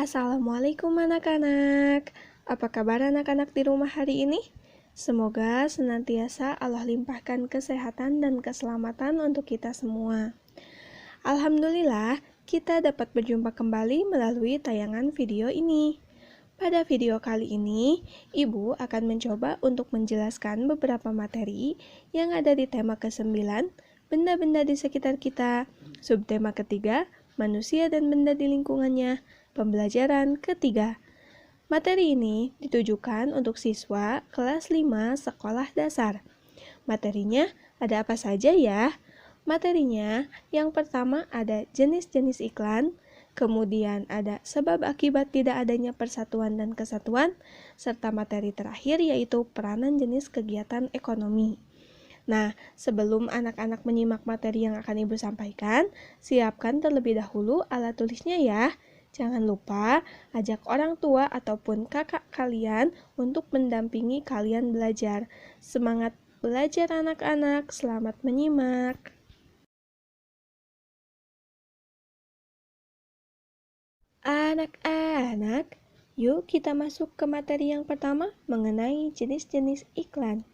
Assalamualaikum anak-anak. Apa kabar anak-anak di rumah hari ini? Semoga senantiasa Allah limpahkan kesehatan dan keselamatan untuk kita semua. Alhamdulillah, kita dapat berjumpa kembali melalui tayangan video ini. Pada video kali ini, Ibu akan mencoba untuk menjelaskan beberapa materi yang ada di tema ke-9, benda-benda di sekitar kita, subtema ketiga, manusia dan benda di lingkungannya, pembelajaran ketiga. Materi ini ditujukan untuk siswa kelas 5 sekolah dasar. Materinya ada apa saja ya? Materinya yang pertama ada jenis-jenis iklan, kemudian ada sebab akibat tidak adanya persatuan dan kesatuan, serta materi terakhir yaitu peranan jenis kegiatan ekonomi. Nah, sebelum anak-anak menyimak materi yang akan Ibu sampaikan, siapkan terlebih dahulu alat tulisnya ya. Jangan lupa ajak orang tua ataupun kakak kalian untuk mendampingi kalian belajar. Semangat belajar anak-anak, selamat menyimak. Anak-anak, yuk kita masuk ke materi yang pertama mengenai jenis-jenis iklan.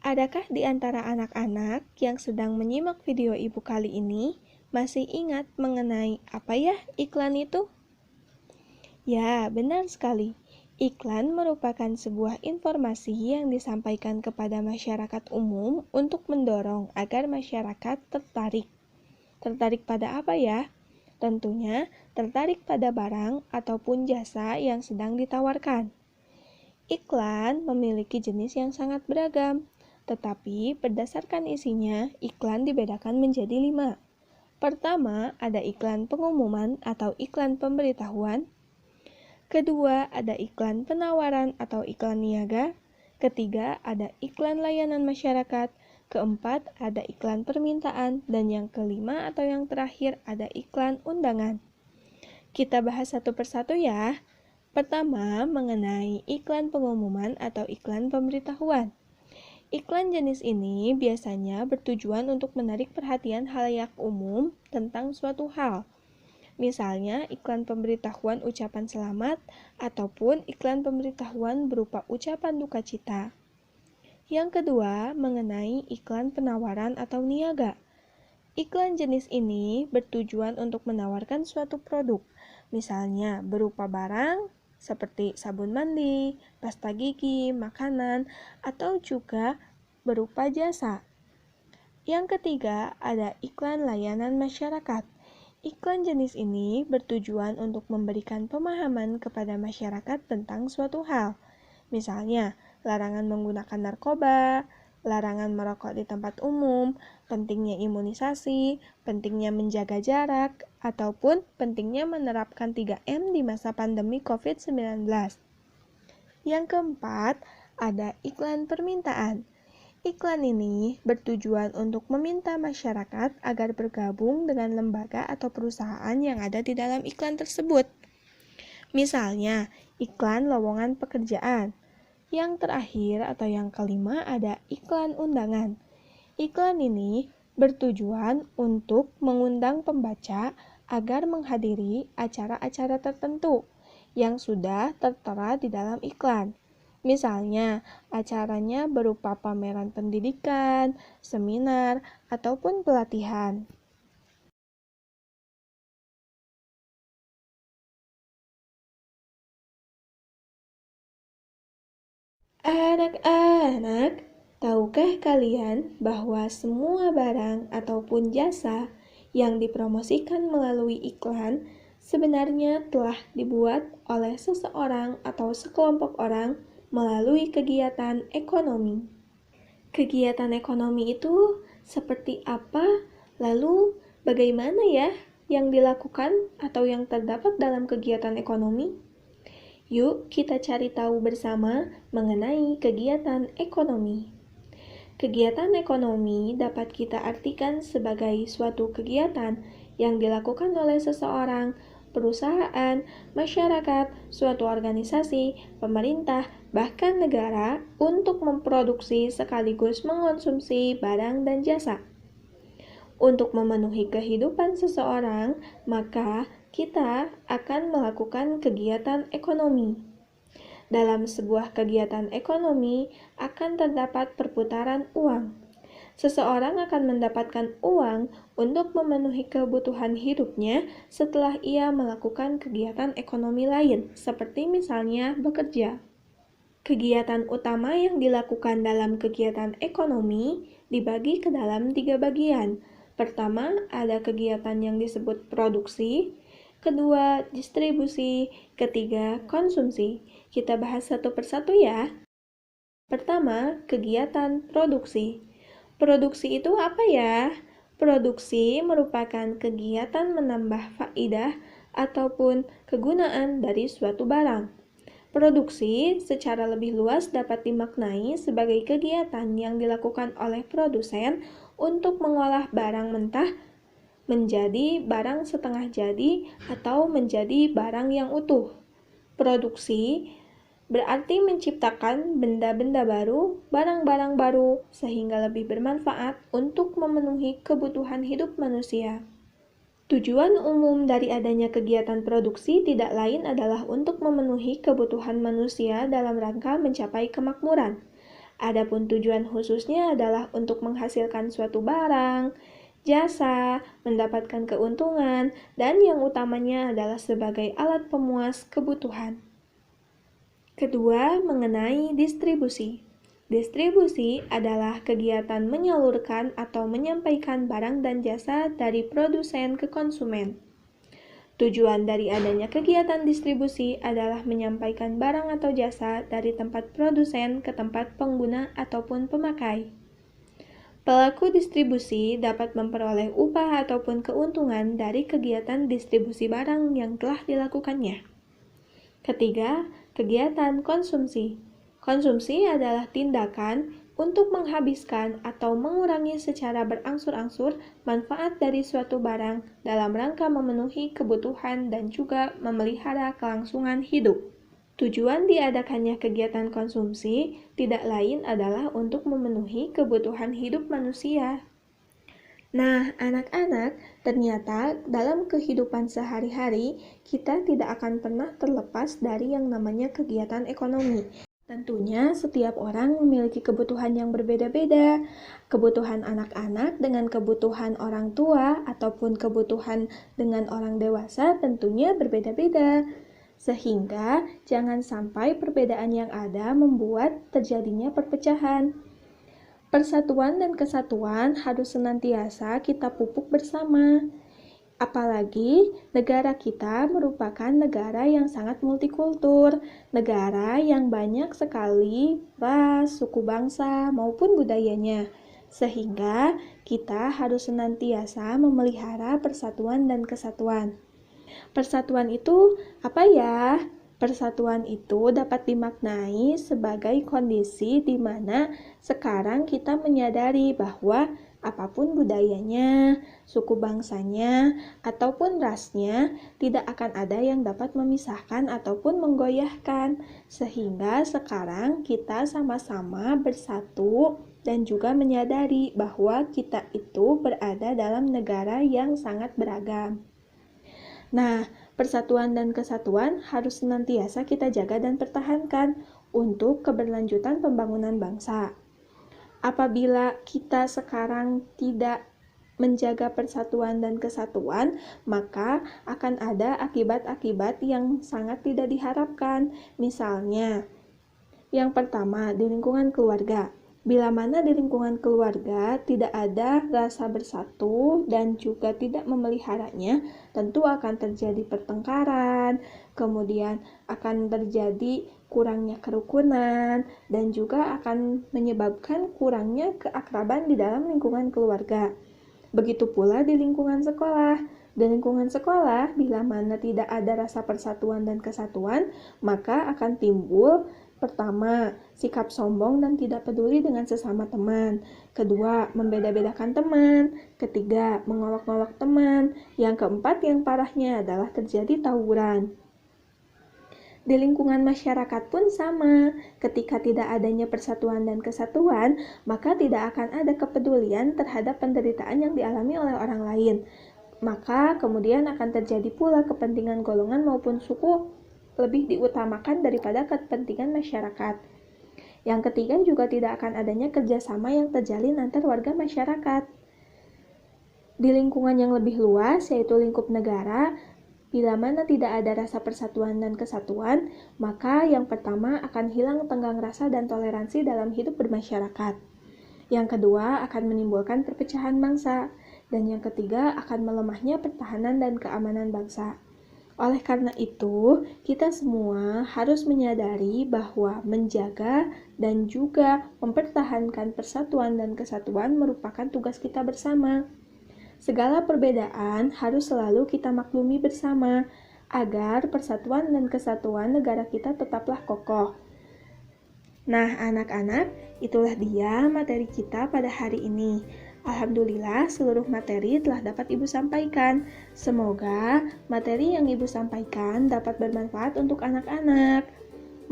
Adakah di antara anak-anak yang sedang menyimak video Ibu kali ini masih ingat mengenai apa ya iklan itu? Ya, benar sekali. Iklan merupakan sebuah informasi yang disampaikan kepada masyarakat umum untuk mendorong agar masyarakat tertarik. Tertarik pada apa ya? Tentunya tertarik pada barang ataupun jasa yang sedang ditawarkan. Iklan memiliki jenis yang sangat beragam, tetapi berdasarkan isinya, iklan dibedakan menjadi 5. Pertama, ada iklan pengumuman atau iklan pemberitahuan. Kedua, ada iklan penawaran atau iklan niaga. Ketiga, ada iklan layanan masyarakat. Keempat, ada iklan permintaan. Dan yang kelima atau yang terakhir, ada iklan undangan. Kita bahas satu persatu ya. Pertama, mengenai iklan pengumuman atau iklan pemberitahuan. Iklan jenis ini biasanya bertujuan untuk menarik perhatian halayak umum tentang suatu hal. Misalnya, iklan pemberitahuan ucapan selamat ataupun iklan pemberitahuan berupa ucapan duka cita. Yang kedua, mengenai iklan penawaran atau niaga. Iklan jenis ini bertujuan untuk menawarkan suatu produk, misalnya berupa barang seperti sabun mandi, pasta gigi, makanan, atau juga berupa jasa. Yang ketiga, ada iklan layanan masyarakat. Iklan jenis ini bertujuan untuk memberikan pemahaman kepada masyarakat tentang suatu hal. Misalnya, larangan menggunakan narkoba, larangan merokok di tempat umum, pentingnya imunisasi, pentingnya menjaga jarak, ataupun pentingnya menerapkan 3M di masa pandemi COVID-19. Yang keempat, ada iklan permintaan. Iklan ini bertujuan untuk meminta masyarakat agar bergabung dengan lembaga atau perusahaan yang ada di dalam iklan tersebut. Misalnya, iklan lowongan pekerjaan. Yang terakhir atau yang kelima ada iklan undangan. Iklan ini bertujuan untuk mengundang pembaca agar menghadiri acara-acara tertentu yang sudah tertera di dalam iklan. Misalnya, acaranya berupa pameran pendidikan, seminar, ataupun pelatihan. Anak-anak, tahukah kalian bahwa semua barang ataupun jasa yang dipromosikan melalui iklan sebenarnya telah dibuat oleh seseorang atau sekelompok orang melalui kegiatan ekonomi. Kegiatan ekonomi itu seperti apa? Lalu bagaimana ya yang dilakukan atau yang terdapat dalam kegiatan ekonomi? Yuk kita cari tahu bersama mengenai kegiatan ekonomi. Kegiatan ekonomi dapat kita artikan sebagai suatu kegiatan yang dilakukan oleh seseorang, perusahaan, masyarakat, suatu organisasi, pemerintah, bahkan negara untuk memproduksi sekaligus mengonsumsi barang dan jasa. Untuk memenuhi kehidupan seseorang, maka kita akan melakukan kegiatan ekonomi. Dalam sebuah kegiatan ekonomi akan terdapat perputaran uang. Seseorang akan mendapatkan uang untuk memenuhi kebutuhan hidupnya setelah ia melakukan kegiatan ekonomi lain, seperti misalnya bekerja. Kegiatan utama yang dilakukan dalam kegiatan ekonomi dibagi ke dalam 3 bagian. Pertama, ada kegiatan yang disebut produksi, kedua, distribusi, ketiga, konsumsi. Kita bahas satu persatu ya. Pertama, kegiatan produksi. Produksi itu apa ya? Produksi merupakan kegiatan menambah faedah ataupun kegunaan dari suatu barang. Produksi secara lebih luas dapat dimaknai sebagai kegiatan yang dilakukan oleh produsen untuk mengolah barang mentah menjadi barang setengah jadi atau menjadi barang yang utuh. Produksi berarti menciptakan benda-benda baru, barang-barang baru, sehingga lebih bermanfaat untuk memenuhi kebutuhan hidup manusia. Tujuan umum dari adanya kegiatan produksi tidak lain adalah untuk memenuhi kebutuhan manusia dalam rangka mencapai kemakmuran. Adapun tujuan khususnya adalah untuk menghasilkan suatu barang, jasa, mendapatkan keuntungan, dan yang utamanya adalah sebagai alat pemuas kebutuhan. Kedua, mengenai distribusi. Distribusi adalah kegiatan menyalurkan atau menyampaikan barang dan jasa dari produsen ke konsumen. Tujuan dari adanya kegiatan distribusi adalah menyampaikan barang atau jasa dari tempat produsen ke tempat pengguna ataupun pemakai. Pelaku distribusi dapat memperoleh upah ataupun keuntungan dari kegiatan distribusi barang yang telah dilakukannya. Ketiga, kegiatan konsumsi. Konsumsi adalah tindakan untuk menghabiskan atau mengurangi secara berangsur-angsur manfaat dari suatu barang dalam rangka memenuhi kebutuhan dan juga memelihara kelangsungan hidup. Tujuan diadakannya kegiatan konsumsi tidak lain adalah untuk memenuhi kebutuhan hidup manusia. Nah, anak-anak, ternyata dalam kehidupan sehari-hari kita tidak akan pernah terlepas dari yang namanya kegiatan ekonomi. Tentunya setiap orang memiliki kebutuhan yang berbeda-beda. Kebutuhan anak-anak dengan kebutuhan orang tua ataupun kebutuhan dengan orang dewasa tentunya berbeda-beda. Sehingga jangan sampai perbedaan yang ada membuat terjadinya perpecahan. Persatuan dan kesatuan harus senantiasa kita pupuk bersama. Apalagi negara kita merupakan negara yang sangat multikultur, negara yang banyak sekali ras, suku bangsa, maupun budayanya. Sehingga kita harus senantiasa memelihara persatuan dan kesatuan. Persatuan itu apa ya? Persatuan itu dapat dimaknai sebagai kondisi di mana sekarang kita menyadari bahwa apapun budayanya, suku bangsanya, ataupun rasnya, tidak akan ada yang dapat memisahkan ataupun menggoyahkan. Sehingga sekarang kita sama-sama bersatu dan juga menyadari bahwa kita itu berada dalam negara yang sangat beragam. Nah, persatuan dan kesatuan harus senantiasa kita jaga dan pertahankan untuk keberlanjutan pembangunan bangsa. Apabila kita sekarang tidak menjaga persatuan dan kesatuan, maka akan ada akibat-akibat yang sangat tidak diharapkan. Misalnya, yang pertama, di lingkungan keluarga. Bila mana di lingkungan keluarga tidak ada rasa bersatu dan juga tidak memeliharanya, tentu akan terjadi pertengkaran, kemudian akan terjadi kurangnya kerukunan, dan juga akan menyebabkan kurangnya keakraban di dalam lingkungan keluarga. Begitu pula di lingkungan sekolah. Di lingkungan sekolah, bila mana tidak ada rasa persatuan dan kesatuan, maka akan timbul pertama, sikap sombong dan tidak peduli dengan sesama teman. Kedua, membeda-bedakan teman. Ketiga, mengolok-olok teman. Yang keempat, yang parahnya adalah terjadi tawuran. Di lingkungan masyarakat pun sama. Ketika tidak adanya persatuan dan kesatuan, maka tidak akan ada kepedulian terhadap penderitaan yang dialami oleh orang lain. Maka kemudian akan terjadi pula kepentingan golongan maupun suku lebih diutamakan daripada kepentingan masyarakat. Yang ketiga juga tidak akan adanya kerjasama yang terjalin antar warga masyarakat. Di lingkungan yang lebih luas, yaitu lingkup negara, bila mana tidak ada rasa persatuan dan kesatuan, maka yang pertama akan hilang tenggang rasa dan toleransi dalam hidup bermasyarakat. Yang kedua akan menimbulkan perpecahan bangsa. Dan yang ketiga akan melemahnya pertahanan dan keamanan bangsa. Oleh karena itu, kita semua harus menyadari bahwa menjaga dan juga mempertahankan persatuan dan kesatuan merupakan tugas kita bersama. Segala perbedaan harus selalu kita maklumi bersama, agar persatuan dan kesatuan negara kita tetaplah kokoh. Nah, anak-anak, itulah dia materi kita pada hari ini. Alhamdulillah, seluruh materi telah dapat Ibu sampaikan. Semoga materi yang Ibu sampaikan dapat bermanfaat untuk anak-anak.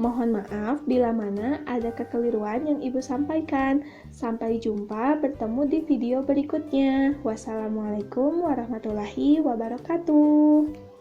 Mohon maaf bila mana ada kekeliruan yang Ibu sampaikan. Sampai jumpa bertemu di video berikutnya. Wassalamualaikum warahmatullahi wabarakatuh.